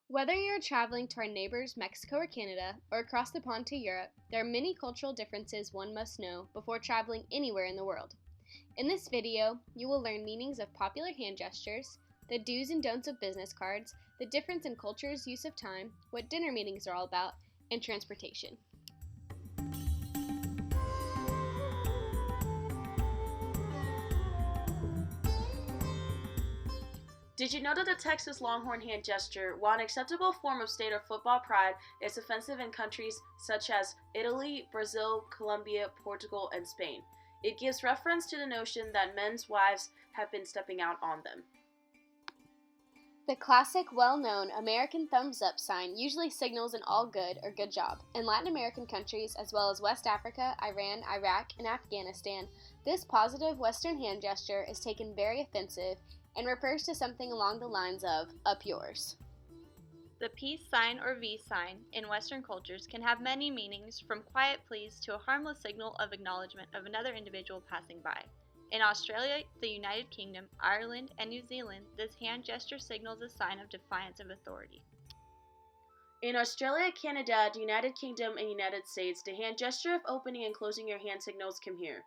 Whether you're traveling to our neighbors Mexico or Canada, or across the pond to Europe, there are many cultural differences one must know before traveling anywhere in the world. In this video, you will learn meanings of popular hand gestures, the do's and don'ts of business cards, the difference in culture's use of time, what dinner meetings are all about, and transportation. Did you know that the Texas Longhorn hand gesture, while an acceptable form of state or football pride, is offensive in countries such as Italy, Brazil, Colombia, Portugal, and Spain? It gives reference to the notion that men's wives have been stepping out on them. The classic, well-known American thumbs up sign usually signals an all good or good job. In Latin American countries, as well as West Africa, Iran, Iraq, and Afghanistan, this positive Western hand gesture is taken very offensive and refers to something along the lines of, up yours. The peace sign or V sign in Western cultures can have many meanings, from quiet please to a harmless signal of acknowledgement of another individual passing by. In Australia, the United Kingdom, Ireland, and New Zealand, this hand gesture signals a sign of defiance of authority. In Australia, Canada, the United Kingdom, and United States, the hand gesture of opening and closing your hand signals come here.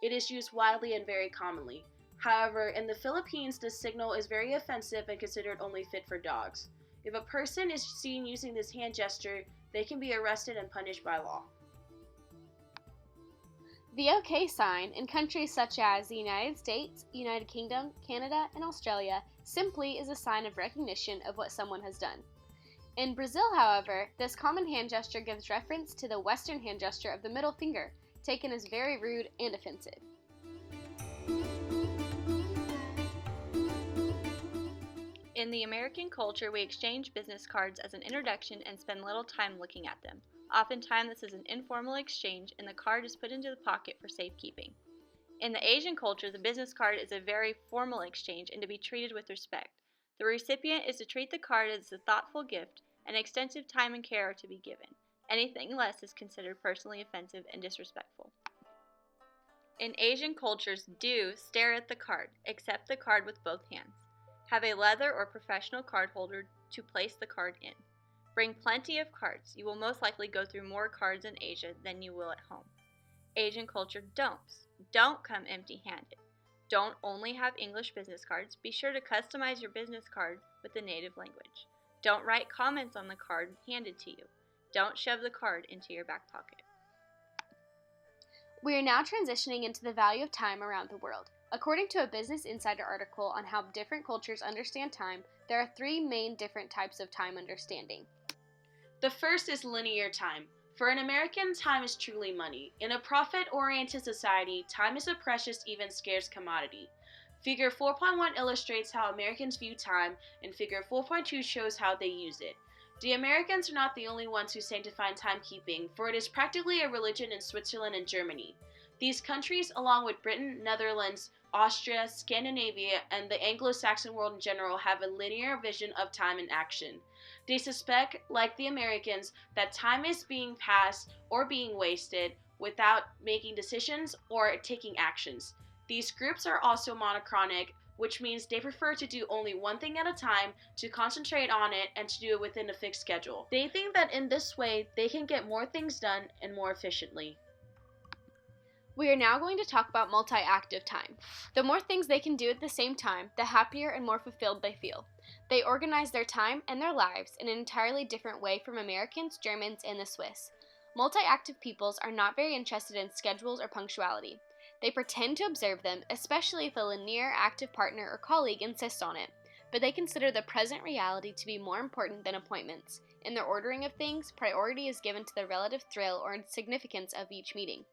It is used widely and very commonly. However, in the Philippines, this signal is very offensive and considered only fit for dogs. If a person is seen using this hand gesture, they can be arrested and punished by law. The OK sign in countries such as the United States, United Kingdom, Canada, and Australia simply is a sign of recognition of what someone has done. In Brazil, however, this common hand gesture gives reference to the Western hand gesture of the middle finger, taken as very rude and offensive. In the American culture, we exchange business cards as an introduction and spend little time looking at them. Oftentimes, this is an informal exchange, and the card is put into the pocket for safekeeping. In the Asian culture, the business card is a very formal exchange and to be treated with respect. The recipient is to treat the card as a thoughtful gift, and extensive time and care are to be given. Anything less is considered personally offensive and disrespectful. In Asian cultures, do stare at the card, accept the card with both hands. Have a leather or professional card holder to place the card in. Bring plenty of cards. You will most likely go through more cards in Asia than you will at home. Asian culture don'ts. Don't come empty-handed. Don't only have English business cards. Be sure to customize your business card with the native language. Don't write comments on the card handed to you. Don't shove the card into your back pocket. We are now transitioning into the value of time around the world. According to a Business Insider article on how different cultures understand time, there are three main different types of time understanding. The first is linear time. For an American, time is truly money. In a profit-oriented society, time is a precious, even scarce commodity. Figure 4.1 illustrates how Americans view time, and Figure 4.2 shows how they use it. The Americans are not the only ones who sanctify timekeeping, for it is practically a religion in Switzerland and Germany. These countries, along with Britain, Netherlands, Austria, Scandinavia, and the Anglo-Saxon world in general, have a linear vision of time and action. They suspect, like the Americans, that time is being passed or being wasted without making decisions or taking actions. These groups are also monochronic, which means they prefer to do only one thing at a time, to concentrate on it, and to do it within a fixed schedule. They think that in this way, they can get more things done and more efficiently. We are now going to talk about multi-active time. The more things they can do at the same time, the happier and more fulfilled they feel. They organize their time and their lives in an entirely different way from Americans, Germans, and the Swiss. Multi-active peoples are not very interested in schedules or punctuality. They pretend to observe them, especially if a linear active partner or colleague insists on it, but they consider the present reality to be more important than appointments. In their ordering of things, priority is given to the relative thrill or significance of each meeting.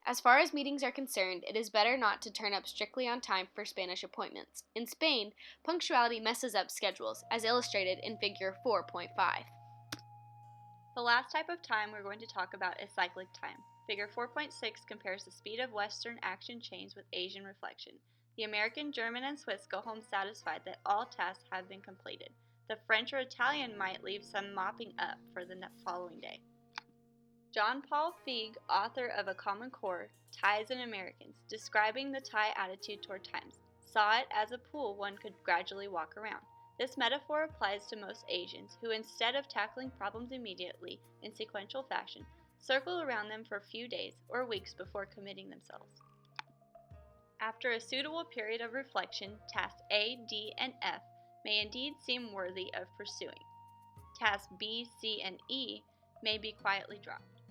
As far as meetings are concerned, it is better not to turn up strictly on time for Spanish appointments. In Spain, punctuality messes up schedules, as illustrated in Figure 4.5. The last type of time we're going to talk about is cyclic time. Figure 4.6 compares the speed of Western action chains with Asian reflection. The American, German, and Swiss go home satisfied that all tasks have been completed. The French or Italian might leave some mopping up for the following day. John Paul Feig, author of A Common Core, Ties in Americans, describing the Thai attitude toward times, saw it as a pool one could gradually walk around. This metaphor applies to most Asians who, instead of tackling problems immediately in sequential fashion, circle around them for a few days or weeks before committing themselves. After a suitable period of reflection, tasks A, D, and F may indeed seem worthy of pursuing. Tasks B, C, and E may be quietly dropped.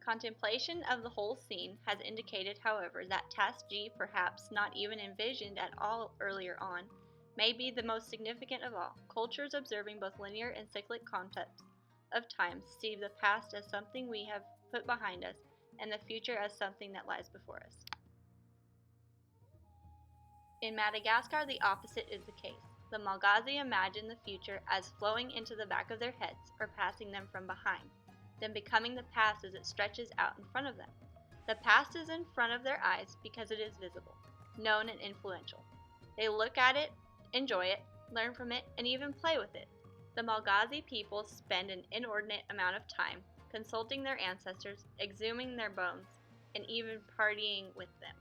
Contemplation of the whole scene has indicated, however, that task G, perhaps not even envisioned at all earlier on, may be the most significant of all. Cultures observing both linear and cyclic concepts of time see the past as something we have put behind us and the future as something that lies before us. In Madagascar, the opposite is the case. The Malagasy imagine the future as flowing into the back of their heads or passing them from behind, then becoming the past as it stretches out in front of them. The past is in front of their eyes because it is visible, known, and influential. They look at it, enjoy it, learn from it, and even play with it. The Malagasy people spend an inordinate amount of time consulting their ancestors, exhuming their bones, and even partying with them.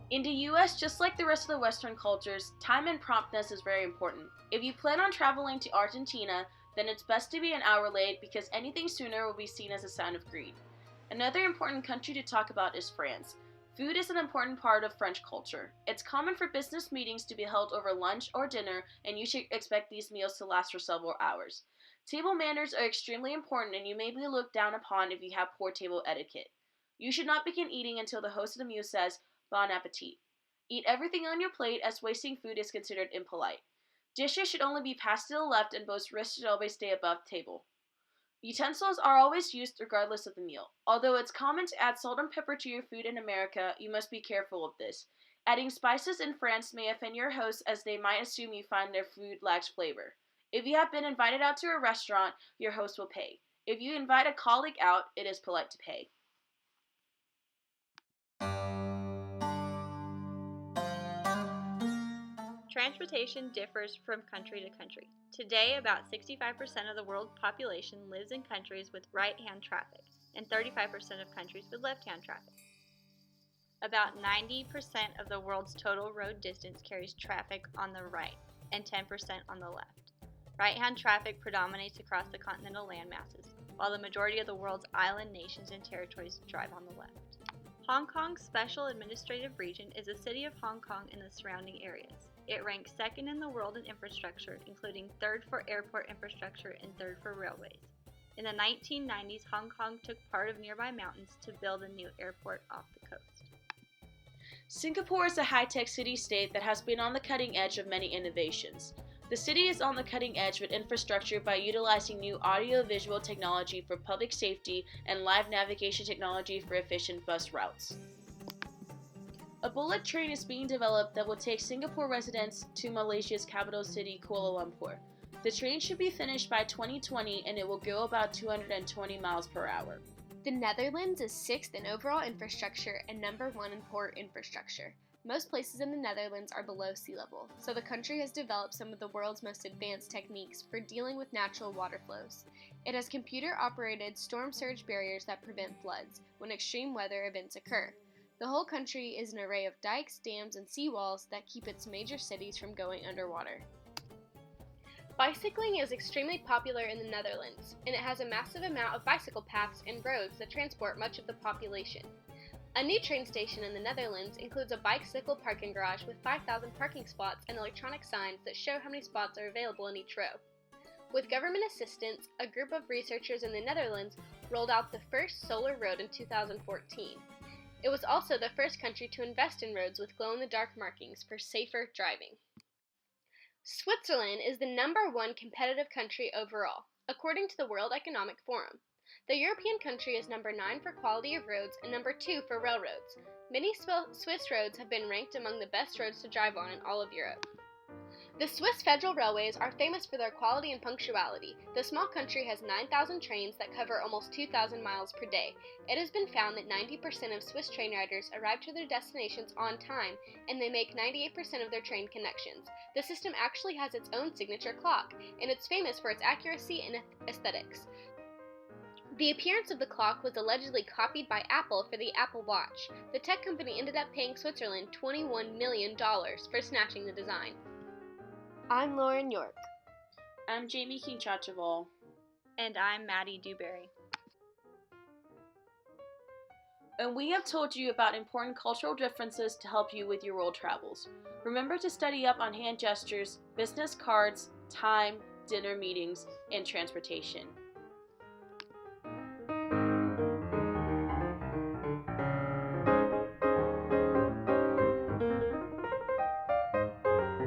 In the US, just like the rest of the Western cultures, time and promptness is very important. If you plan on traveling to Argentina, then it's best to be an hour late because anything sooner will be seen as a sign of greed. Another important country to talk about is France. Food is an important part of French culture. It's common for business meetings to be held over lunch or dinner, and you should expect these meals to last for several hours. Table manners are extremely important, and you may be looked down upon if you have poor table etiquette. You should not begin eating until the host of the meal says, "Bon appetit." Eat everything on your plate, as wasting food is considered impolite. Dishes should only be passed to the left, and both wrists should always stay above the table. Utensils are always used regardless of the meal. Although it's common to add salt and pepper to your food in America, you must be careful of this. Adding spices in France may offend your hosts, as they might assume you find their food lacks flavor. If you have been invited out to a restaurant, your host will pay. If you invite a colleague out, it is polite to pay. Transportation differs from country to country. Today, about 65% of the world's population lives in countries with right-hand traffic, and 35% of countries with left-hand traffic. About 90% of the world's total road distance carries traffic on the right, and 10% on the left. Right-hand traffic predominates across the continental landmasses, while the majority of the world's island nations and territories drive on the left. Hong Kong's Special Administrative Region is the city of Hong Kong and the surrounding areas. It ranks second in the world in infrastructure, including third for airport infrastructure and third for railways. In the 1990s, Hong Kong took part of nearby mountains to build a new airport off the coast. Singapore is a high-tech city-state that has been on the cutting edge of many innovations. The city is on the cutting edge with infrastructure by utilizing new audio-visual technology for public safety and live navigation technology for efficient bus routes. A bullet train is being developed that will take Singapore residents to Malaysia's capital city, Kuala Lumpur. The train should be finished by 2020 and it will go about 220 miles per hour. The Netherlands is 6th in overall infrastructure and number 1 in port infrastructure. Most places in the Netherlands are below sea level, so the country has developed some of the world's most advanced techniques for dealing with natural water flows. It has computer-operated storm surge barriers that prevent floods when extreme weather events occur. The whole country is an array of dikes, dams, and seawalls that keep its major cities from going underwater. Bicycling is extremely popular in the Netherlands, and it has a massive amount of bicycle paths and roads that transport much of the population. A new train station in the Netherlands includes a bicycle parking garage with 5,000 parking spots and electronic signs that show how many spots are available in each row. With government assistance, a group of researchers in the Netherlands rolled out the first solar road in 2014. It was also the first country to invest in roads with glow-in-the-dark markings for safer driving. Switzerland is the number 1 competitive country overall, according to the World Economic Forum. The European country is number 9 for quality of roads and number 2 for railroads. Many Swiss roads have been ranked among the best roads to drive on in all of Europe. The Swiss Federal Railways are famous for their quality and punctuality. The small country has 9,000 trains that cover almost 2,000 miles per day. It has been found that 90% of Swiss train riders arrive to their destinations on time, and they make 98% of their train connections. The system actually has its own signature clock, and it's famous for its accuracy and aesthetics. The appearance of the clock was allegedly copied by Apple for the Apple Watch. The tech company ended up paying Switzerland $21 million for snatching the design. I'm Lauren York. I'm Jamie King-Chachaval. And I'm Maddie Dewberry. And we have told you about important cultural differences to help you with your world travels. Remember to study up on hand gestures, business cards, time, dinner meetings, and transportation.